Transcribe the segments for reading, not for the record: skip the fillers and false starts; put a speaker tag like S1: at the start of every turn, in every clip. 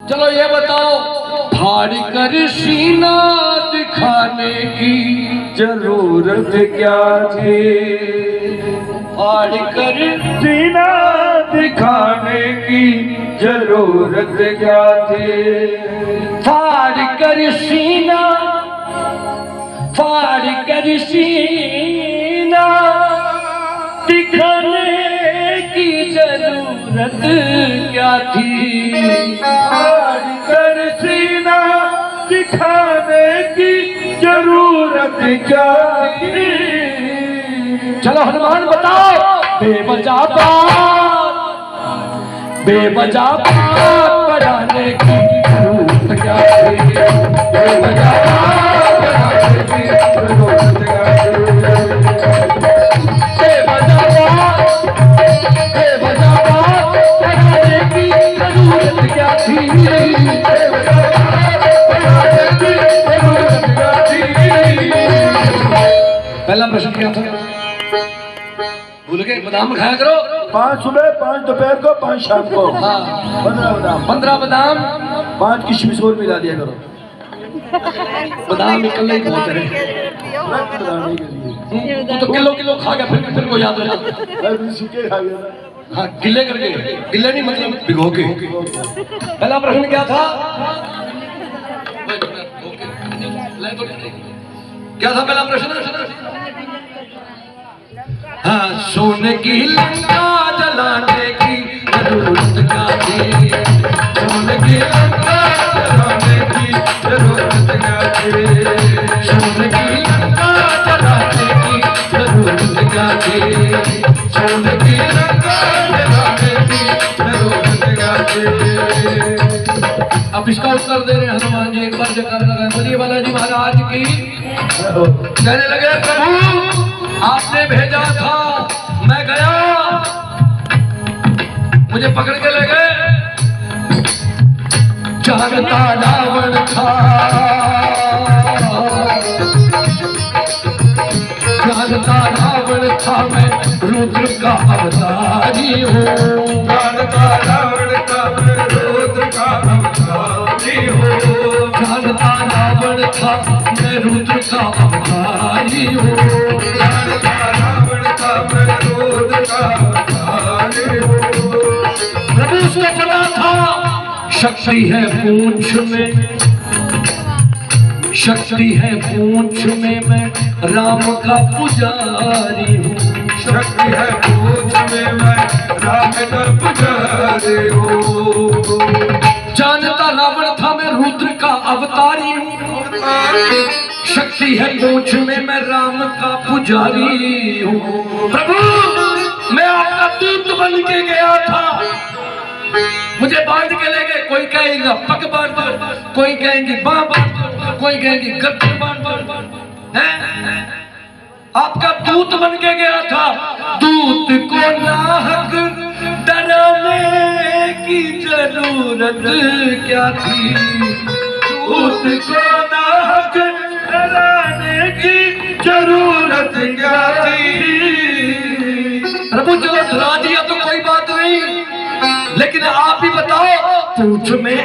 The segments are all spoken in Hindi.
S1: चलो ये बताओ, फाड़ कर सीना दिखाने की जरूरत क्या थी? फाड़ कर सीना दिखाने की जरूरत क्या थी? फाड़ कर सीना, फाड़ कर सीना दिखाने की जरूरत क्या थी? फाड़ कर सीना दिखाने की जरूरत क्या थी? चलो हनुमान बताओ, बेवजह बात, बेवजह बात बढ़ाने की जरूरत क्या थी? बेवजह बात बढ़ाने की जरूरत क्या थी? बेवजह बात, बेवजह बात बढ़ाने की जरूरत क्या थी? बेवजह बात बढ़ाने की जरूरत क्या थी? पहला प्रश्न क्या था? भूल गए? बादाम खाया करो,
S2: 5 सुबह 5 दोपहर को 5 शाम को।
S1: हाँ
S2: 15 बादाम,
S1: 15 बादाम,
S2: 5 किशमिश और मिला दिया करो
S1: बादाम निकलने ही बहुत है।
S2: रक्त बढ़ाने के लिए।
S1: तू तो किलो किलो खा गया, फिर को याद हो जाता।
S2: अरे सूखे खा गया ना।
S1: हाँ गिले करके, गिले नहीं मतलब भिगो के। पहला प्रश्न क्या था? क्या था पहला प्रश्न? हाँ, सोने की लंका जलाने की जरूरत क्या थी? सोने की लंका जलाने की जरूरत क्या थी? सोने की लंका जलाने की जरूरत क्या थी? सोने की लंका जलाने की जरूरत क्या थी? अब इसका उत्तर दे रहे हनुमान जी। एक बार जयकार लगाए, बोलिए बालाजी महाराज की। कहने लगे, प्रभु आपने भेजा था, मैं गया, मुझे पकड़ के ले गए। जानता रावण था, जानता रावण था, मैं रुद्र का अवतारी हूँ। जानता रावण था, मैं रुद्र का अवतारी हूँ। जानता रावण था, मैं रुद्र का अवतारी हूँ। जानता रावण था, मैं रुद्र का अवतारी हूँ। प्रभु उसको पता था, शक्ति है पूंछ में, शक्ति है पूंछ में, मैं राम का पुजारी हूँ। शक्ति है पूंछ में, मैं राम का पुजारी हूँ। जानता रावण था, मैं रुद्र का अवतारी हूँ। शक्ति है पूंछ में, मैं राम का पुजारी हूँ। प्रभु मैं आपका दूत बन के गया था, मुझे बांध के ले गए। कोई कहेगा पग बांध, कोई कहेंगे बाँ बांध, कोई कहेंगे गर्दन बांध। आपका दूत बन के गया था। दूत को नाहक डराने की जरूरत क्या थी? दूत को नाहक डराने की जरूरत क्या थी? प्रभु चलो डरा दिया तो कोई बात नहीं, लेकिन आप ही बताओ, पूंछ में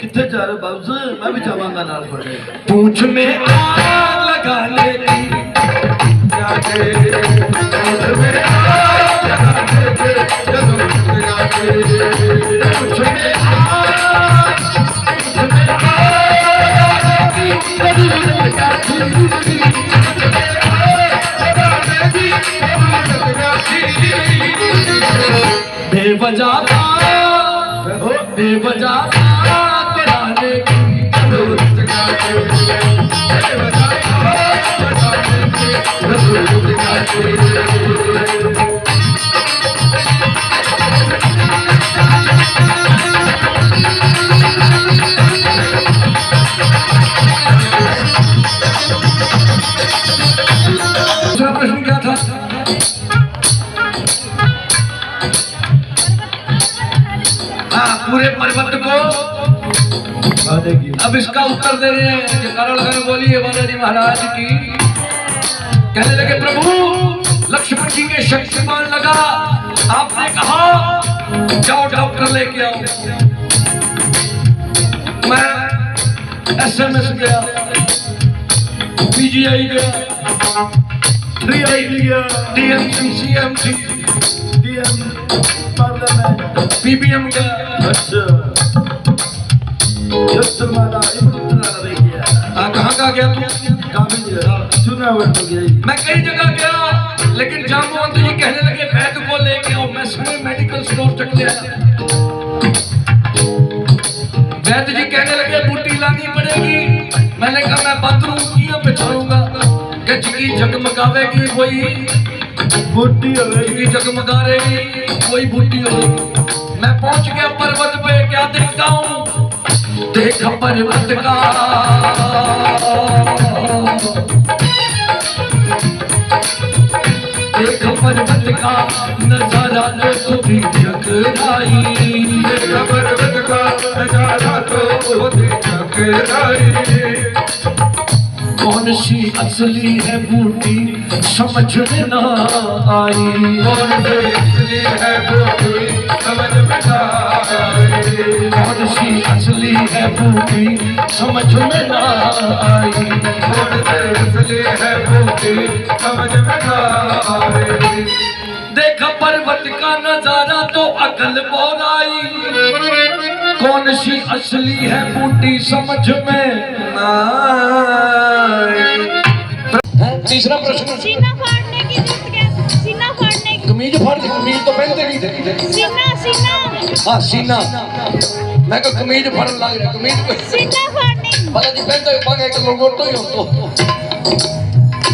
S2: कितने जा रहे बाबू से? मैं भी जावांगा नाल पड़े।
S1: पूंछ में आग लगाने की क्या थे? पूंछ में आग लगाने की जरूरत क्या थी? पूंछ में आग, पूंछ में आग लगाने की जरूरत क्या थी? बेवजह बेवजह बढ़ाने की जरूरत क्या थी? बेवजह बढ़ाने की जरूरत क्या थी? दूसरा प्रश्न क्या था? पूरे पर्वत को अब इसका उत्तर दे रहे हैं। जयकारा लगाने बोलिए बालाजी महाराज की। कहने लगे प्रभु लक्ष्मण जी के शक्तिमान लगा लगा आपने कहा जाओ डॉक्टर लेके आओ। मैं SMS गया, PGI गया,
S2: 3 गया,
S1: DMC, CMC,
S2: DM parliament,
S1: PBM गया।
S2: अच्छा यस्तर माला इब्रुतना रह गया।
S1: कहाँ गया तू?
S2: काबिल चुनाव हो गया।
S1: मैं कई जगह गया, लेकिन जामवंत जी कहने लगे वैद्य को लेके आओ। मैं समय मेडिकल स्टोर तक ले आया। वैद्य जी कहने लगे बूटी लानी पड़ेगी। मैंने कहा मैं बंदरूं किया बिछाऊंगा कि जिकी जगमगावेगी वही
S2: बूटी होगी,
S1: जगमगा रहेगी वही बूटी होगी। मैं पहुंच गया पर्वत पे, क्या देखता हूँ? देखा पर्वत का देखा पर्वत का नजारा तो भी टकराई। देखा पर्वत का नजारा तो भी टकराई। कौन सी असली है बूटी समझ में ना आई। कौन सी असली है बूटी समझ में ना आई। कौन सी असली है बूटी समझ में ना आई। कौन सी असली है बूटी समझ में ना आई। देखा पर्वत का नजारा तो अकल बोल आई। कौन सी असली है बूटी समझ में ना आई। तीसरा प्रश्न,
S3: सीना फाड़ने की जरूरत क्या? सीना फाड़ने की
S1: कमीज फाड़ दी। कमीज तो पहनते नहीं थे।
S3: सीना सीना
S1: हाँ सीना, मैं को कमीज फाड़न लग रहा। कमीज को
S3: सीना फाड़ने की।
S1: पता जी पहनते हुए पागे एक लोगों तो ही हो तो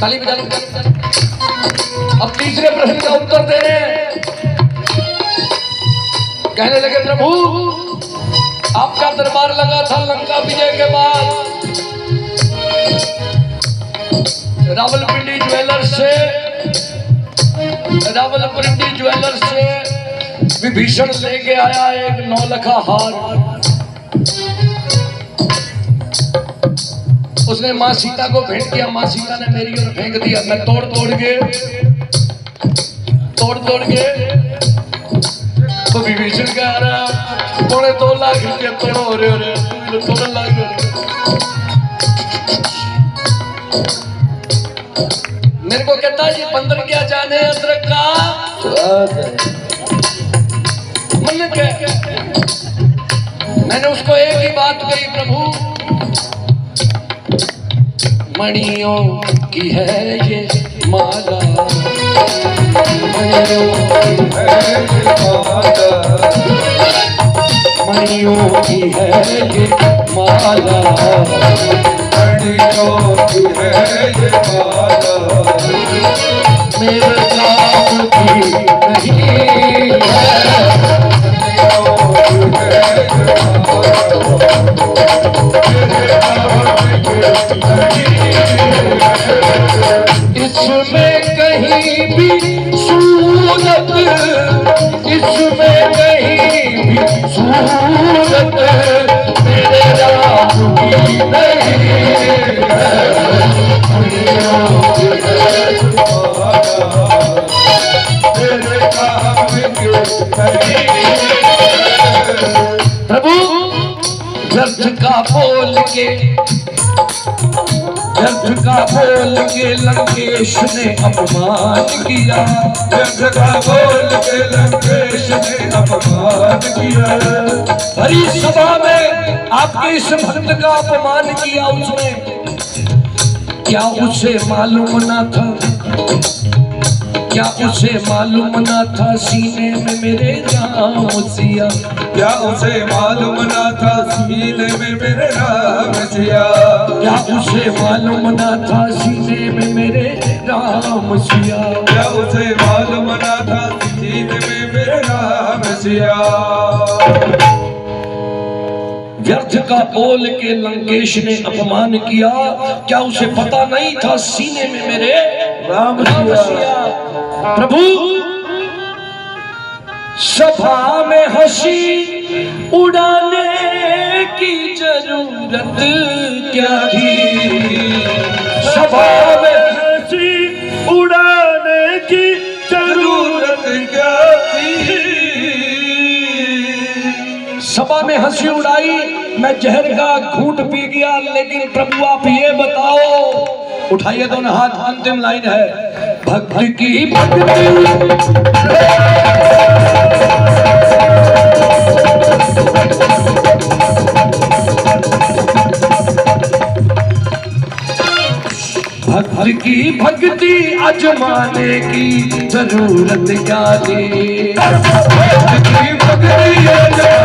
S1: ताली बजा लो। अब तीसरे प्रश्न का उत्तर दे रहे हैं। कहने लगे प्रभु आपका दरबार लगा था लंका विजय के बाद। रावलपिंडी ज्वेलर्स से विभीषण लेके आया एक 9 लखा हार। उसने माँ सीता को भेंट किया। माँ सीता ने मेरी ओर फेंक दिया। मैं तोड़ तोड़ के तो विभीषण कह रहा 2.5 लाख रुपया तोड़ो हो रहे तोड़न लग रहे। मेरे को कहता है ये बंदर क्या जाने अदरक का मन क्या। मैंने उसको एक ही बात कही प्रभु मणियों की है ये माला। मणियों की है ये माला। मणियों की है ये माला। मेरे नाम की नहीं है। इसमें कहीं भी सूरत, इसमें कहीं भी सूरत मेरे राम की नहीं है। प्रभु व्यर्थ का बोल के लंकेश ने अपमान किया। व्यर्थ का बोल के लंकेश ने अपमान किया। हरी सभा में आपके इस भक्त का अपमान किया उसने। क्या उसे मालूम ना था? क्या उसे मालूम ना था सीने में मेरे राम सिया? क्या उसे मालूम ना था सीने में मेरे राम सिया? क्या उसे मालूम ना था सीने में मेरे राम सिया? क्या उसे मालूम ना था सीने में मेरे राम सिया? व्यर्थ का बोल के लंकेश ने अपमान किया। क्या उसे पता नहीं था सीने में मेरे राम सिया? प्रभु सभा में हंसी उड़ाने की जरूरत क्या थी? सभा में हंसी उड़ाने की जरूरत सभा में हंसी उड़ाई, मैं जहर का घूंट पी गया। लेकिन प्रभु आप ये बताओ, उठाइए दोनों हाथ, अंतिम लाइन है। भक्त की भक्ति भक्त की भक्ति अजमाने की जरूरत क्या थी। भक्त की भक्ति अजमाने